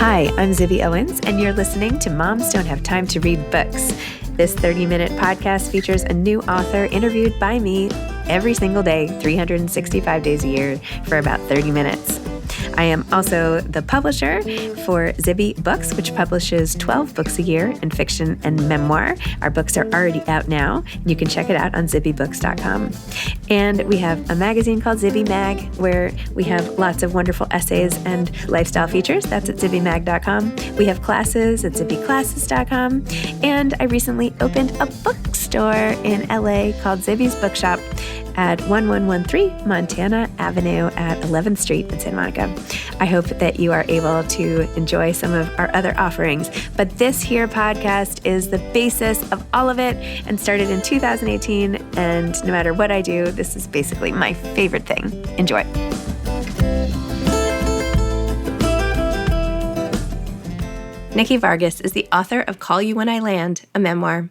Hi, I'm Zibby Owens, and you're listening to Moms Don't Have Time to Read Books. This 30-minute podcast features a new author interviewed by me every single day, 365 days a year, for about 30 minutes. I am also the publisher for Zibby Books, which publishes 12 books a year in fiction and memoir. Our books are already out now. You can check it out on zibbybooks.com. And we have a magazine called Zibby Mag, where we have lots of wonderful essays and lifestyle features. That's at zibbymag.com. We have classes at zibbyclasses.com. And I recently opened a bookstore in LA called Zibby's Bookshop at 1113 Montana Avenue at 11th Street in Santa Monica. I hope that you are able to enjoy some of our other offerings. But this here podcast is the basis of all of it and started in 2018. And no matter what I do, this is basically my favorite thing. Enjoy. Nikki Vargas is the author of Call You When I Land, a memoir.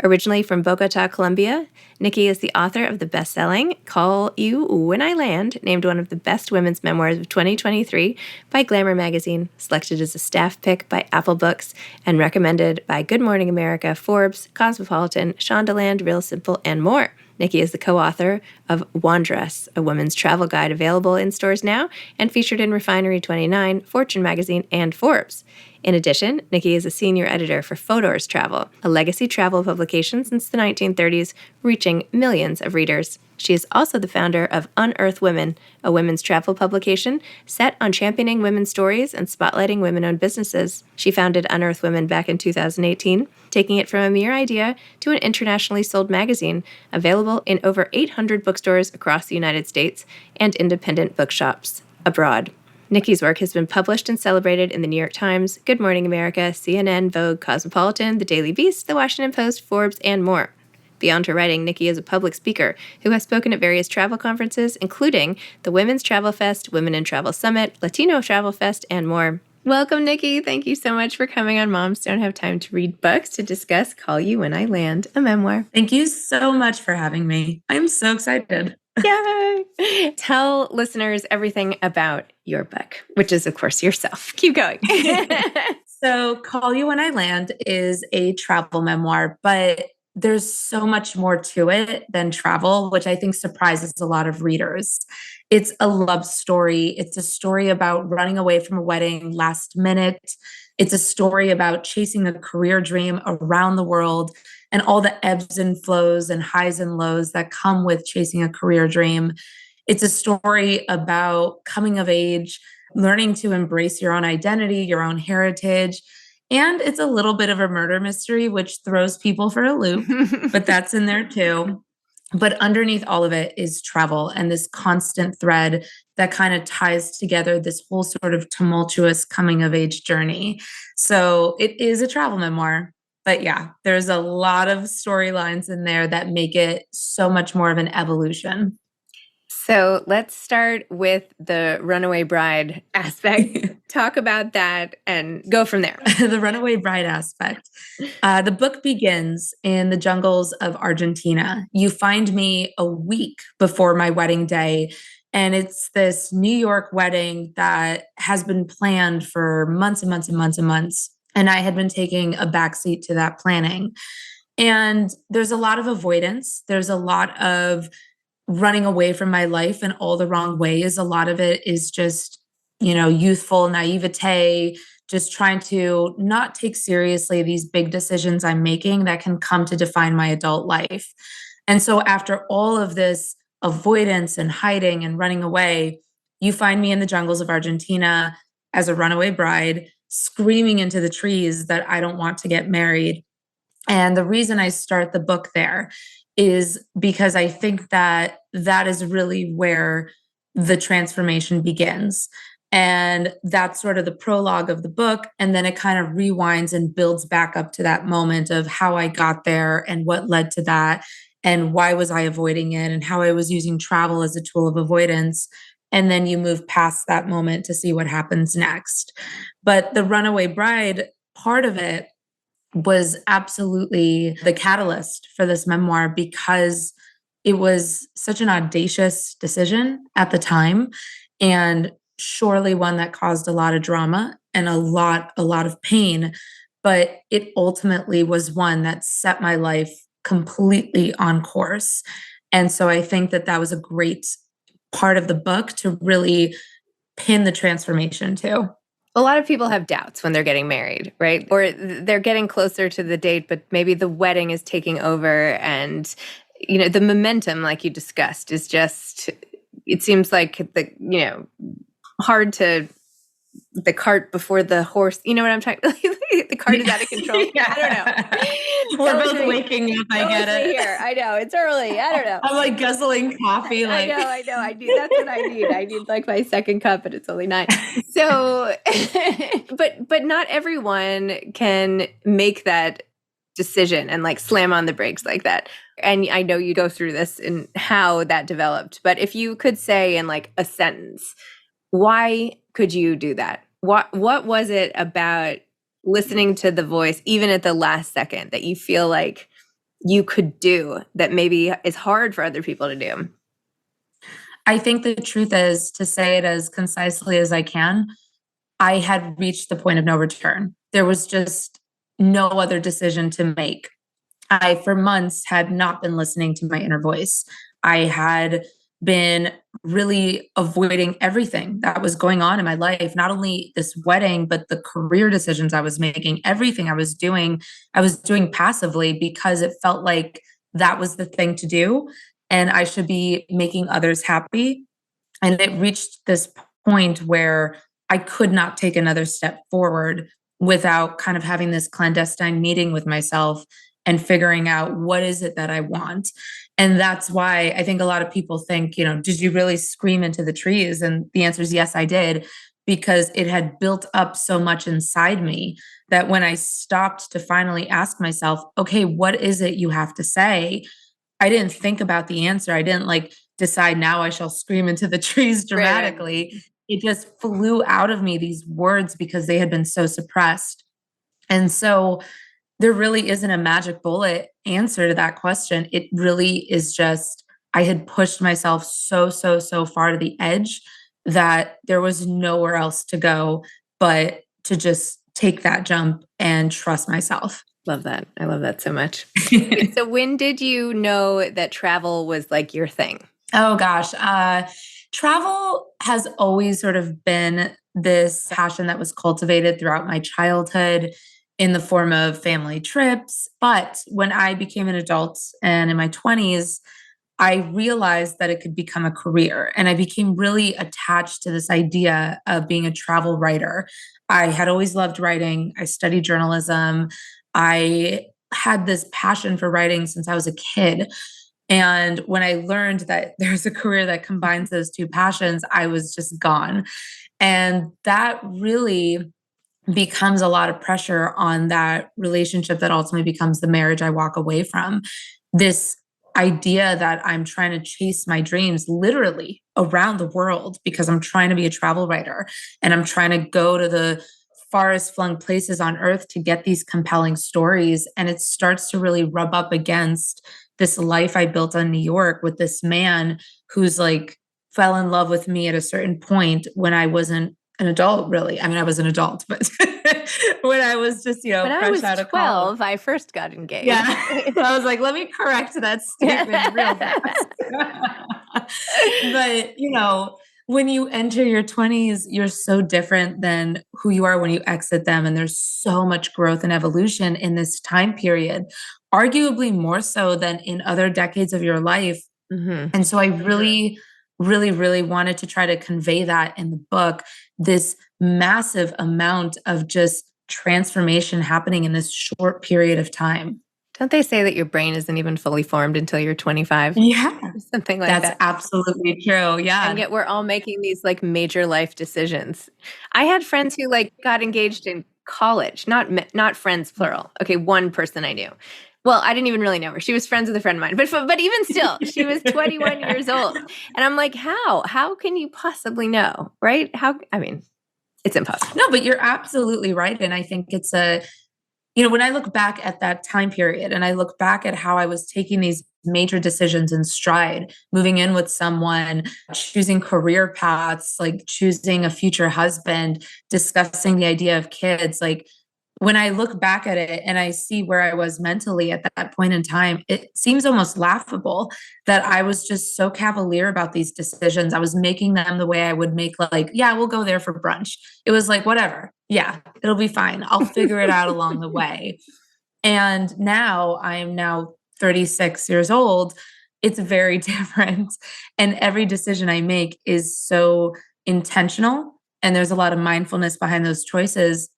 Originally from Bogota, Colombia, Nikki is the author of the best-selling Call You When I Land, named one of the best women's memoirs of 2023 by Glamour magazine, selected as a staff pick by Apple Books, and recommended by Good Morning America, Forbes, Cosmopolitan, Shondaland, Real Simple, and more. Nikki is the co-author of Wanderess, a women's travel guide available in stores now and featured in Refinery 29, Fortune magazine, and Forbes. In addition, Nikki is a senior editor for Fodor's Travel, a legacy travel publication since the 1930s, reaching millions of readers. She is also the founder of Unearth Women, a women's travel publication set on championing women's stories and spotlighting women-owned businesses. She founded Unearth Women back in 2018, taking it from a mere idea to an internationally sold magazine, available in over 800 bookstores across the United States and independent bookshops abroad. Nikki's work has been published and celebrated in the New York Times, Good Morning America, CNN, Vogue, Cosmopolitan, The Daily Beast, The Washington Post, Forbes, and more. Beyond her writing, Nikki is a public speaker who has spoken at various travel conferences, including the Women's Travel Fest, Women in Travel Summit, Latino Travel Fest, and more. Welcome, Nikki. Thank you so much for coming on Moms Don't Have Time to Read Books to discuss Call You When I Land, a memoir. Thank you so much for having me. I'm so excited. Yay! Tell listeners everything about your book, which is, of course, yourself. Keep going. So Call You When I Land is a travel memoir, but there's so much more to it than travel, which I think surprises a lot of readers. It's a love story. It's a story about running away from a wedding last minute. It's a story about chasing a career dream around the world and all the ebbs and flows and highs and lows that come with chasing a career dream. It's a story about coming of age, learning to embrace your own identity, your own heritage. And it's a little bit of a murder mystery, which throws people for a loop, but that's in there too. But underneath all of it is travel and this constant thread that kind of ties together this whole sort of tumultuous coming of age journey. So it is a travel memoir. But yeah, there's a lot of storylines in there that make it so much more of an evolution. So let's start with the runaway bride aspect. Talk about that and go from there. The runaway bride aspect. The book begins in the jungles of Argentina. You find me a week before my wedding day. And it's this New York wedding that has been planned for months and months and months and months. And I had been taking a backseat to that planning. And there's a lot of avoidance. There's a lot of running away from my life in all the wrong ways. A lot of it is just, youthful naivete, just trying to not take seriously these big decisions I'm making that can come to define my adult life. And so after all of this avoidance and hiding and running away, you find me in the jungles of Argentina as a runaway bride, screaming into the trees that I don't want to get married. And the reason I start the book there is because I think that that is really where the transformation begins. And that's sort of the prologue of the book. And then it kind of rewinds and builds back up to that moment of how I got there and what led to that and why was I avoiding it and how I was using travel as a tool of avoidance. And then you move past that moment to see what happens next. But the runaway bride part of it was absolutely the catalyst for this memoir because it was such an audacious decision at the time and surely one that caused a lot of drama and a lot of pain, but it ultimately was one that set my life completely on course. And so I think that that was a great part of the book to really pin the transformation to. A lot of people have doubts when they're getting married, right? Or they're getting closer to the date, but maybe the wedding is taking over and, the momentum, like you discussed, is just, it seems like hard to, the cart before the horse. You know what I'm trying? The cart is out of control. Yeah. I don't know. We're both waking up. I get it. Here. I know. It's early. I don't know. I'm like guzzling coffee. Like I know. I need. That's what I need. I need like my second cup, and it's only 9. So, but not everyone can make that decision and like slam on the brakes like that. And I know you go through this and how that developed. But if you could say in like a sentence, why could you do that? What was it about listening to the voice, even at the last second, that you feel like you could do that maybe is hard for other people to do? I think the truth is, to say it as concisely as I can, I had reached the point of no return. There was just no other decision to make. I, for months, had not been listening to my inner voice. I had been really avoiding everything that was going on in my life, not only this wedding, but the career decisions I was making, everything I was doing passively because it felt like that was the thing to do. And I should be making others happy. And it reached this point where I could not take another step forward without kind of having this clandestine meeting with myself and figuring out what is it that I want. And that's why I think a lot of people think, did you really scream into the trees? And the answer is yes, I did, because it had built up so much inside me that when I stopped to finally ask myself, okay, what is it you have to say? I didn't think about the answer. I didn't like decide now I shall scream into the trees dramatically. Right. It just flew out of me, these words, because they had been so suppressed. And so there really isn't a magic bullet answer to that question. It really is just, I had pushed myself so far to the edge that there was nowhere else to go but to just take that jump and trust myself. Love that. I love that so much. So when did you know that travel was like your thing? Oh gosh. Travel has always sort of been this passion that was cultivated throughout my childhood in the form of family trips. But when I became an adult and in my 20s, I realized that it could become a career. And I became really attached to this idea of being a travel writer. I had always loved writing. I studied journalism. I had this passion for writing since I was a kid. And when I learned that there's a career that combines those two passions, I was just gone. And that really becomes a lot of pressure on that relationship that ultimately becomes the marriage I walk away from. This idea that I'm trying to chase my dreams literally around the world because I'm trying to be a travel writer and I'm trying to go to the farthest flung places on earth to get these compelling stories. And it starts to really rub up against this life I built in New York with this man who's like fell in love with me at a certain point when I wasn't an adult, really. I mean, I was an adult, but when I was just, when fresh I was out of 12, I first got engaged. Yeah. So I was like, let me correct that statement real fast. But, when you enter your 20s, you're so different than who you are when you exit them. And there's so much growth and evolution in this time period, arguably more so than in other decades of your life. Mm-hmm. And so I really wanted to try to convey that in the book, this massive amount of just transformation happening in this short period of time. Don't they say that your brain isn't even fully formed until you're 25? Yeah. Something like that. That's absolutely true. Yeah. And yet we're all making these like major life decisions. I had friends who like got engaged in college, not friends plural. Okay, one person I knew. Well, I didn't even really know her. She was friends with a friend of mine. But even still, she was 21 years old. And I'm like, how? How can you possibly know? Right? It's impossible. No, but you're absolutely right. And I think it's when I look back at that time period and I look back at how I was taking these major decisions in stride, moving in with someone, choosing career paths, like choosing a future husband, discussing the idea of kids. Like when I look back at it and I see where I was mentally at that point in time, it seems almost laughable that I was just so cavalier about these decisions. I was making them the way I would make, like, yeah, we'll go there for brunch. It was like, whatever. Yeah, it'll be fine. I'll figure it out along the way. And now I'm now 36 years old. It's very different. And every decision I make is so intentional. And there's a lot of mindfulness behind those choices.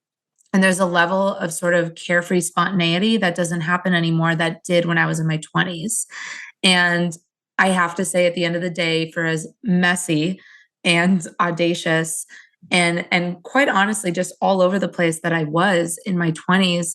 And there's a level of sort of carefree spontaneity that doesn't happen anymore that did when I was in my 20s. And I have to say, at the end of the day, for as messy and audacious and quite honestly, just all over the place that I was in my 20s,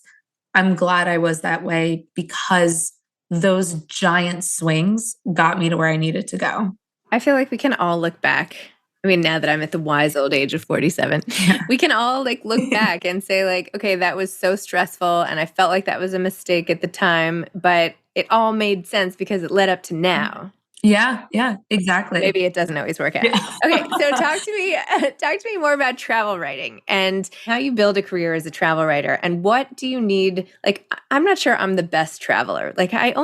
I'm glad I was that way because those giant swings got me to where I needed to go. I feel like we can all look back. I mean, now that I'm at the wise old age of 47, we can all like look back and say like, okay, that was so stressful and I felt like that was a mistake at the time, but it all made sense because it led up to now. Yeah, exactly. Maybe it doesn't always work out. Yeah. Okay, so talk to me more about travel writing and how you build a career as a travel writer and what do you need? Like, I'm not sure I'm the best traveler. Like, I'm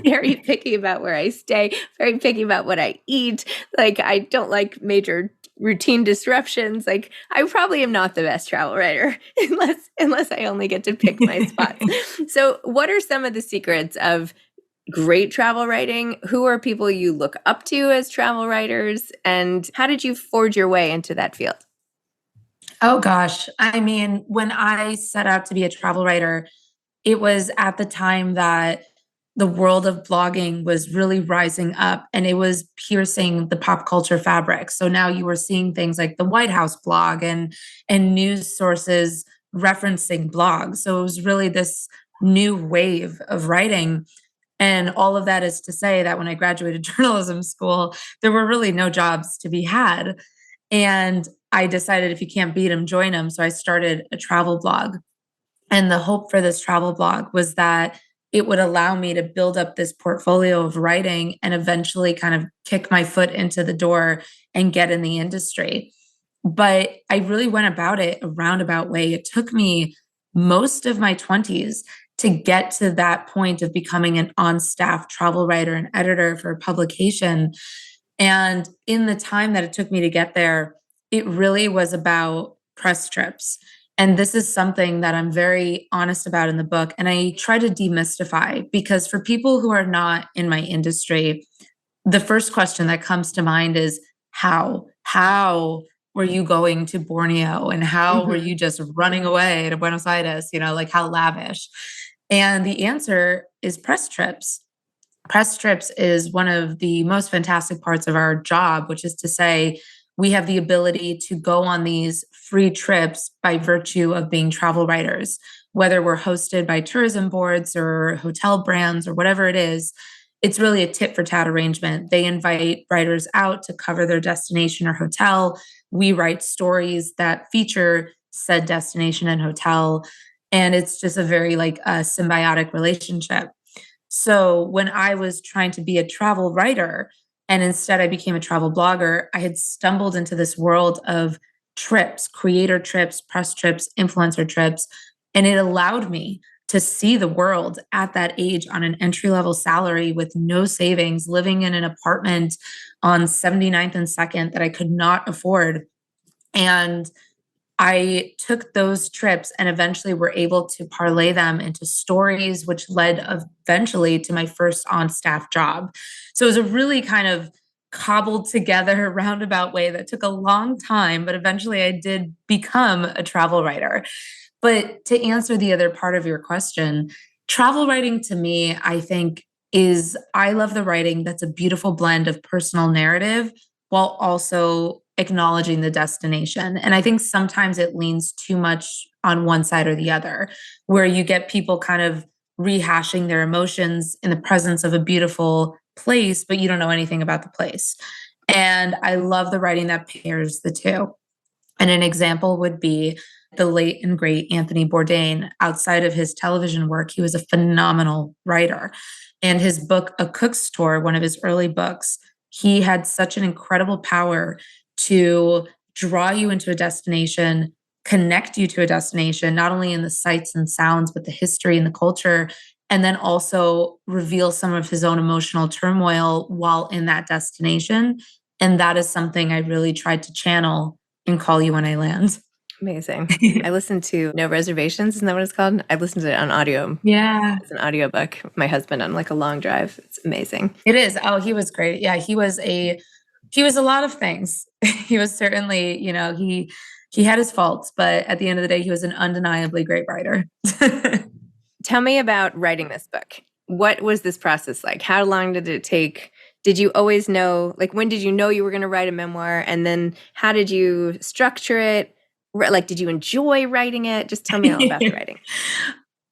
very picky about where I stay, very picky about what I eat. Like, I don't like major routine disruptions. Like, I probably am not the best travel writer unless I only get to pick my spots. So, what are some of the secrets of great travel writing? Who are people you look up to as travel writers? And how did you forge your way into that field? Oh gosh. I mean, when I set out to be a travel writer, it was at the time that the world of blogging was really rising up and it was piercing the pop culture fabric. So now you were seeing things like the White House blog and news sources referencing blogs. So it was really this new wave of writing. And all of that is to say that when I graduated journalism school, there were really no jobs to be had. And I decided if you can't beat them, join them. So I started a travel blog. And the hope for this travel blog was that it would allow me to build up this portfolio of writing and eventually kind of kick my foot into the door and get in the industry. But I really went about it a roundabout way. It took me most of my 20s to get to that point of becoming an on staff travel writer and editor for a publication. And in the time that it took me to get there, it really was about press trips. And this is something that I'm very honest about in the book. And I try to demystify because for people who are not in my industry, the first question that comes to mind is how? How were you going to Borneo? And how were you just running away to Buenos Aires? You know, like how lavish? And the answer is press trips. Press trips is one of the most fantastic parts of our job, which is to say, we have the ability to go on these free trips by virtue of being travel writers, whether we're hosted by tourism boards or hotel brands or whatever it is. It's really a tit for tat arrangement. They invite writers out to cover their destination or hotel. We write stories that feature said destination and hotel. And it's just a very like a symbiotic relationship. So when I was trying to be a travel writer and instead I became a travel blogger, I had stumbled into this world of trips, creator trips, press trips, influencer trips. And it allowed me to see the world at that age on an entry level salary with no savings, living in an apartment on 79th and 2nd that I could not afford. And I took those trips and eventually were able to parlay them into stories, which led eventually to my first on staff job. So it was a really kind of cobbled together roundabout way that took a long time, but eventually I did become a travel writer. But to answer the other part of your question, travel writing to me, I think, is I love the writing that's a beautiful blend of personal narrative while also acknowledging the destination. And I think sometimes it leans too much on one side or the other, where you get people kind of rehashing their emotions in the presence of a beautiful place, but you don't know anything about the place. And I love the writing that pairs the two. And an example would be the late and great Anthony Bourdain. Outside of his television work, he was a phenomenal writer. And his book, A Cook's Tour, one of his early books, he had such an incredible power to draw you into a destination, connect you to a destination, not only in the sights and sounds, but the history and the culture, and then also reveal some of his own emotional turmoil while in that destination. And that is something I really tried to channel and Call You When I Land. Amazing. I listened to No Reservations. Isn't that what it's called? I listened to it on audio. Yeah. It's an audiobook. My husband on like a long drive. It's amazing. It is. Oh, he was great. Yeah, he was a lot of things. He was certainly, he had his faults, but at the end of the day, he was an undeniably great writer. Tell me about writing this book. What was this process like? How long did it take? Did you always know, like, when did you know you were going to write a memoir? And then how did you structure it? Like, did you enjoy writing it? Just tell me all about the writing.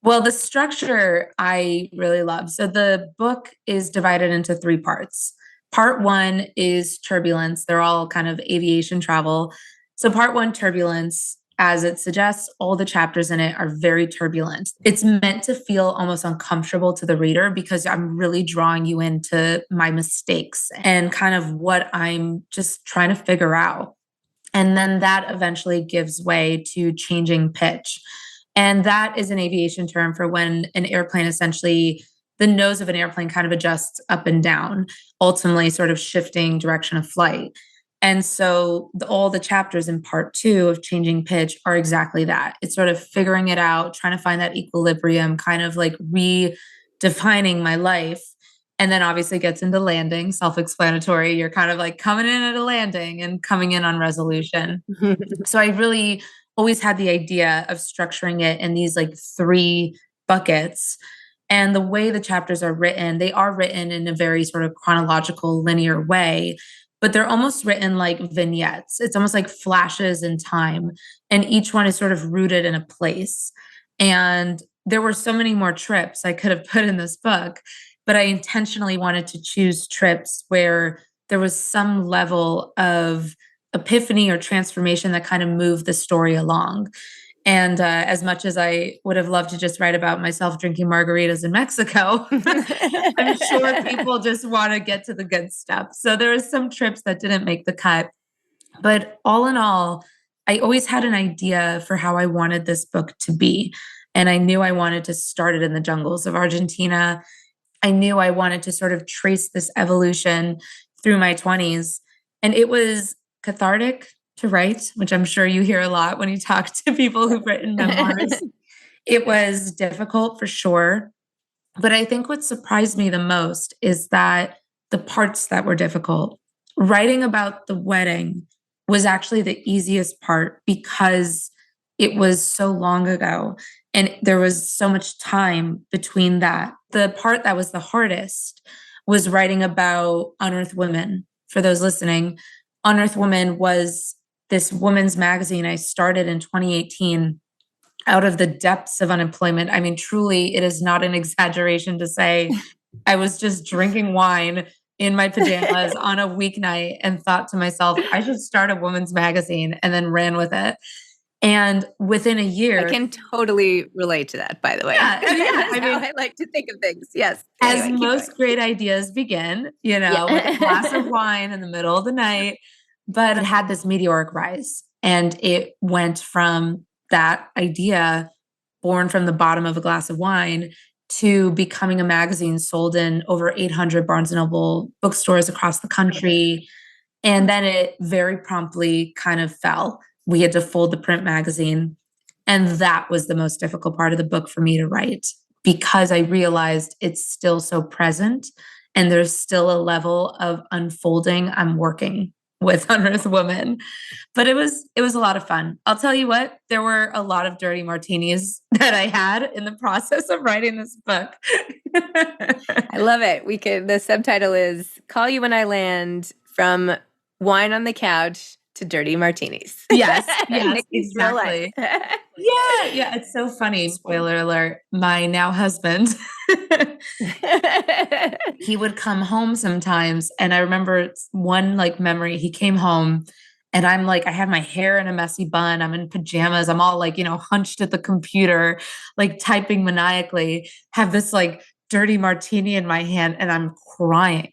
Well, the structure I really love. So the book is divided into 3 parts. Part 1 is Turbulence. They're all kind of aviation travel. So part 1, Turbulence, as it suggests, all the chapters in it are very turbulent. It's meant to feel almost uncomfortable to the reader because I'm really drawing you into my mistakes and kind of what I'm just trying to figure out. And then that eventually gives way to changing pitch. And that is an aviation term for when an airplane essentially, the nose of an airplane kind of adjusts up and down, ultimately sort of shifting direction of flight. And so all the chapters in part 2 of Changing Pitch are exactly that. It's sort of figuring it out, trying to find that equilibrium, kind of like redefining my life. And then obviously gets into landing, self-explanatory. You're kind of like coming in at a landing and coming in on resolution. So I really always had the idea of structuring it in these like 3 buckets. And the way the chapters are written, they are written in a very sort of chronological, linear way, but they're almost written like vignettes. It's almost like flashes in time. And each one is sort of rooted in a place. And there were so many more trips I could have put in this book, but I intentionally wanted to choose trips where there was some level of epiphany or transformation that kind of moved the story along. And as much as I would have loved to just write about myself drinking margaritas in Mexico, I'm sure people just want to get to the good stuff. So there were some trips that didn't make the cut. But all in all, I always had an idea for how I wanted this book to be. And I knew I wanted to start it in the jungles of Argentina. I knew I wanted to sort of trace this evolution through my 20s. And it was cathartic to write, which I'm sure you hear a lot when you talk to people who've written memoirs. It was difficult for sure. But I think what surprised me the most is that the parts that were difficult, writing about the wedding was actually the easiest part because it was so long ago and there was so much time between that. The part that was the hardest was writing about Unearth Women. For those listening, Unearth Women was this women's magazine I started in 2018 out of the depths of unemployment. I mean, truly, it is not an exaggeration to say I was just drinking wine in my pajamas on a weeknight and thought to myself, I should start a women's magazine, and then ran with it. And within a year, I can totally relate to that, by the way. Yeah, I mean, I like to think of things. Yes. As Anyway, most great ideas begin, with a glass of wine in the middle of the night. But it had this meteoric rise. And it went from that idea born from the bottom of a glass of wine to becoming a magazine sold in over 800 Barnes & Noble bookstores across the country. And then it very promptly kind of fell. We had to fold the print magazine. And that was the most difficult part of the book for me to write because I realized it's still so present and there's still a level of unfolding I'm working with Unearth Women. But it was a lot of fun. I'll tell you what, there were a lot of dirty martinis that I had in the process of writing this book. I love it. The subtitle is Call You When I Land, from wine on the couch to dirty martinis. Yes, Nikki's exactly. Yeah, it's so funny. Spoiler alert, my now husband, he would come home sometimes. And I remember one like memory, he came home And I'm like, I have my hair in a messy bun. I'm in pajamas. I'm all like, hunched at the computer, like typing maniacally, have this like dirty martini in my hand, and I'm crying.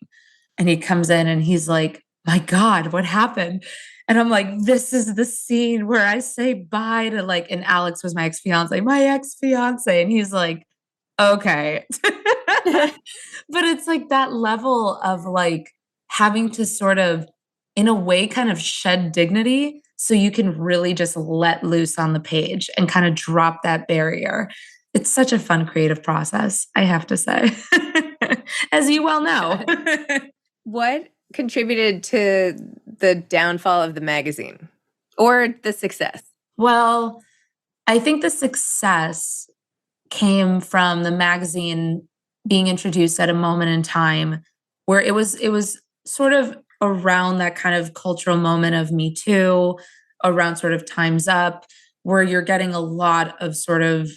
And he comes in and he's like, my God, what happened? And I'm like, this is the scene where I say bye to like, and Alex was my ex-fiance, my ex-fiance. And he's like, okay. But it's like that level of like having to sort of, in a way, kind of shed dignity so you can really just let loose on the page and kind of drop that barrier. It's such a fun creative process, I have to say, as you well know. What contributed to the downfall of the magazine or the success? Well, I think the success came from the magazine being introduced at a moment in time where it was sort of around that kind of cultural moment of Me Too, around sort of Time's Up, where you're getting a lot of sort of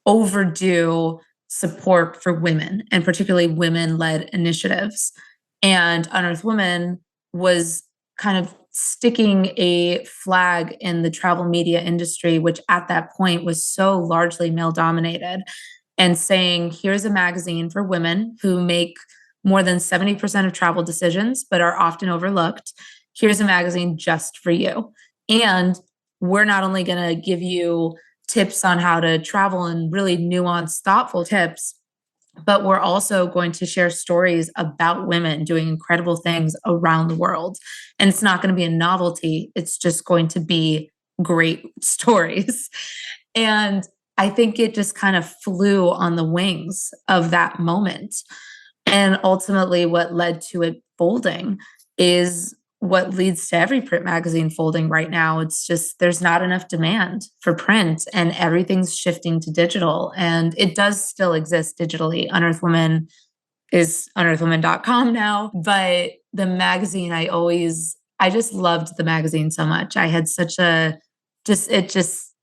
overdue support for women and particularly women-led initiatives. And Unearth Women was kind of sticking a flag in the travel media industry, which at that point was so largely male dominated, and saying, here's a magazine for women who make more than 70% of travel decisions, but are often overlooked. Here's a magazine just for you. And we're not only going to give you tips on how to travel and really nuanced, thoughtful tips, but we're also going to share stories about women doing incredible things around the world. And it's not going to be a novelty, it's just going to be great stories. And I think it just kind of flew on the wings of that moment. And ultimately, what led to it folding is what leads to every print magazine folding right now. It's just there's not enough demand for print and everything's shifting to digital. And it does still exist digitally. Unearth Women is unearthwomen.com now. But the magazine, I just loved the magazine so much. I had such it just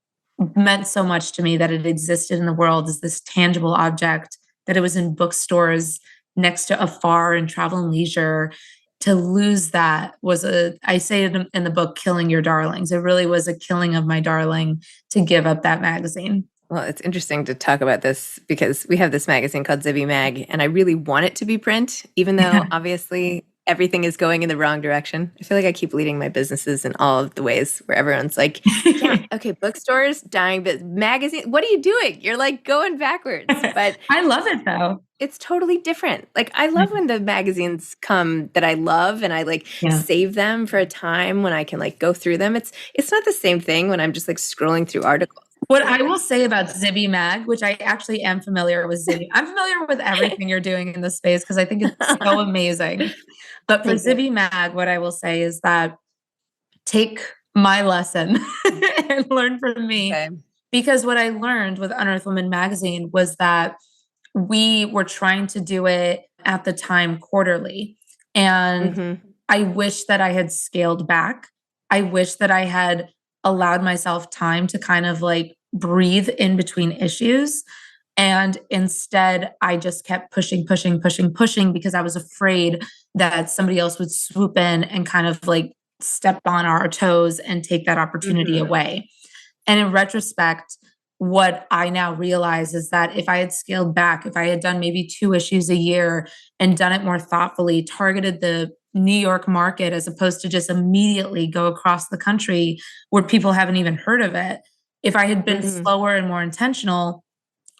meant so much to me that it existed in the world as this tangible object, that it was in bookstores next to Afar and Travel and Leisure. To lose that was I say it in the book, killing your darlings. It really was a killing of my darling to give up that magazine. Well, it's interesting to talk about this because we have this magazine called Zibby Mag, and I really want it to be print, even though obviously everything is going in the wrong direction. I feel like I keep leading my businesses in all of the ways where everyone's like, yeah, okay, bookstores, dying, but magazine, what are you doing? You're like going backwards. But I love it though. It's totally different. Like I love when the magazines come that I love and I like save them for a time when I can like go through them. It's not the same thing when I'm just like scrolling through articles. What I will say about Zibby Mag, which I actually am familiar with Zibby. I'm familiar with everything you're doing in this space because I think it's so amazing. But for Zibby Mag, what I will say is that take my lesson and learn from me. Okay. Because what I learned with Unearth Women magazine was that we were trying to do it at the time quarterly. And I wish that I had scaled back. I wish that I had allowed myself time to kind of like breathe in between issues. And instead, I just kept pushing because I was afraid that somebody else would swoop in and kind of like step on our toes and take that opportunity away. And in retrospect, what I now realize is that if I had scaled back, if I had done maybe 2 issues a year and done it more thoughtfully, targeted the New York market as opposed to just immediately go across the country where people haven't even heard of it, if I had been slower and more intentional,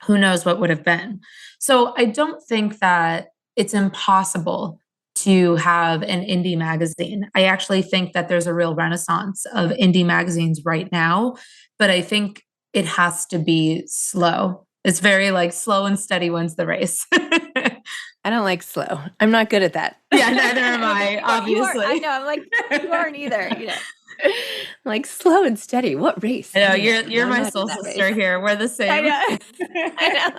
who knows what would have been. So I don't think that it's impossible to have an indie magazine. I actually think that there's a real renaissance of indie magazines right now, but I think it has to be slow. It's very like slow and steady wins the race. I don't like slow. I'm not good at that. Yeah, neither am I, obviously. I know, I'm like, you aren't either. Like slow and steady. What race? I know, you're my soul sister race. Here. We're the same. I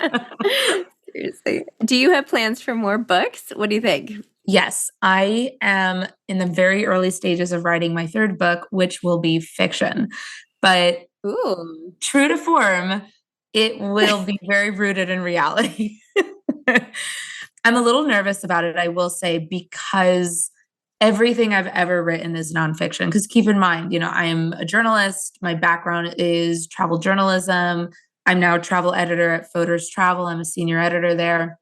know. Seriously. Do you have plans for more books? What do you think? Yes, I am in the very early stages of writing my 3rd book, which will be fiction. But true to form, it will be very rooted in reality. I'm a little nervous about it, I will say, because everything I've ever written is nonfiction. Because keep in mind, I am a journalist. My background is travel journalism. I'm now a travel editor at Photos Travel. I'm a senior editor there.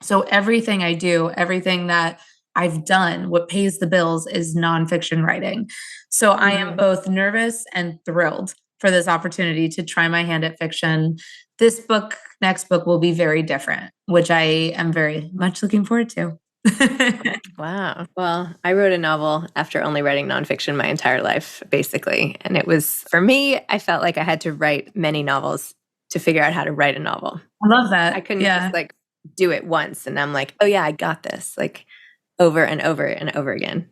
So everything I do, everything that I've done, what pays the bills is nonfiction writing. So I am both nervous and thrilled for this opportunity to try my hand at fiction. This next book will be very different, which I am very much looking forward to. Wow. Well, I wrote a novel after only writing nonfiction my entire life, basically. And it was, for me, I felt like I had to write many novels to figure out how to write a novel. I love that. I couldn't just do it once. And I'm like, oh yeah, I got this, over and over and over again.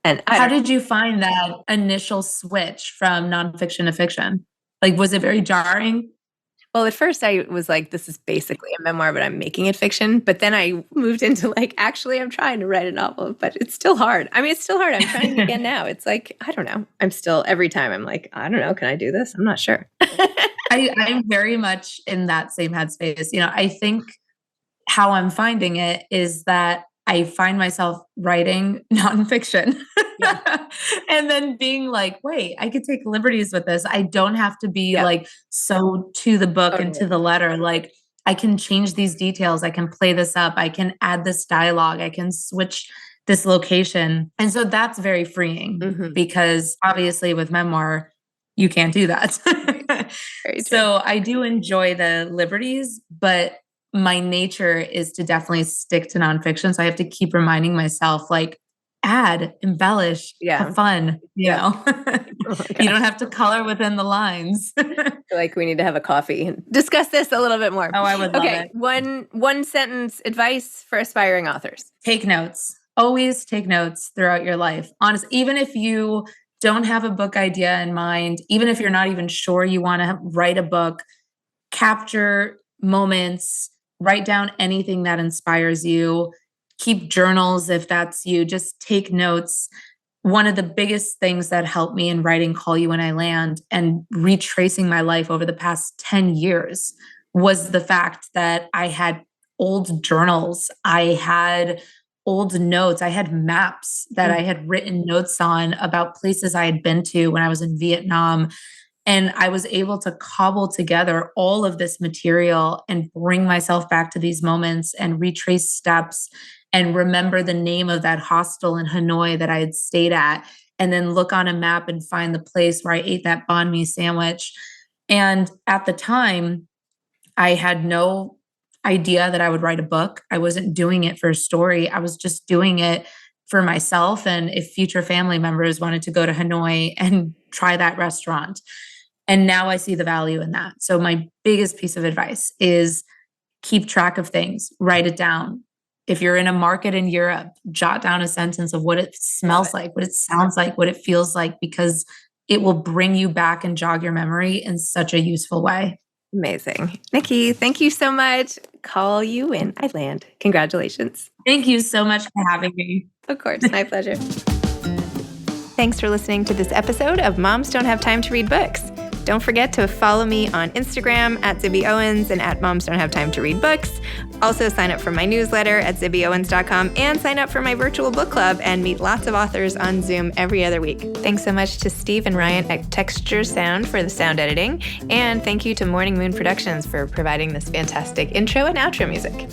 And how did you find that initial switch from nonfiction to fiction? Was it very jarring? Well, at first I was like, this is basically a memoir, but I'm making it fiction. But then I moved into actually, I'm trying to write a novel, but it's still hard. I mean, it's still hard. I'm trying again now. It's I don't know. I'm still, every time I'm like, I don't know. Can I do this? I'm not sure. I'm very much in that same headspace. I think how I'm finding it is that I find myself writing nonfiction and then being like, wait, I could take liberties with this. I don't have to be so to the book and to the letter. I can change these details. I can play this up. I can add this dialogue. I can switch this location. And so that's very freeing because obviously with memoir, you can't do that. So I do enjoy the liberties, but my nature is to definitely stick to nonfiction. So I have to keep reminding myself, add, embellish, have fun, you know. You don't have to color within the lines. We need to have a coffee and discuss this a little bit more. Oh, I would love it. One sentence advice for aspiring authors. Take notes. Always take notes throughout your life. Honestly, even if you don't have a book idea in mind, even if you're not even sure you want to write a book, capture moments, write down anything that inspires you, keep journals if that's you, just take notes. One of the biggest things that helped me in writing Call You When I Land and retracing my life over the past 10 years was the fact that I had old journals. I had old notes. I had maps that I had written notes on about places I had been to when I was in Vietnam. And I was able to cobble together all of this material and bring myself back to these moments and retrace steps and remember the name of that hostel in Hanoi that I had stayed at, and then look on a map and find the place where I ate that banh mi sandwich. And at the time, I had no idea that I would write a book. I wasn't doing it for a story. I was just doing it for myself. And if future family members wanted to go to Hanoi and try that restaurant. And now I see the value in that. So my biggest piece of advice is keep track of things, write it down. If you're in a market in Europe, jot down a sentence of what it smells like, what it sounds like, what it feels like, because it will bring you back and jog your memory in such a useful way. Amazing. Nikki, thank you so much. Call You When I Land. Congratulations. Thank you so much for having me. Of course, my pleasure. Thanks for listening to this episode of Moms Don't Have Time to Read Books. Don't forget to follow me on Instagram at Zibby Owens and at Moms Don't Have Time to Read Books. Also sign up for my newsletter at zibbyowens.com and sign up for my virtual book club and meet lots of authors on Zoom every other week. Thanks so much to Steve and Ryan at Texture Sound for the sound editing. And thank you to Morning Moon Productions for providing this fantastic intro and outro music.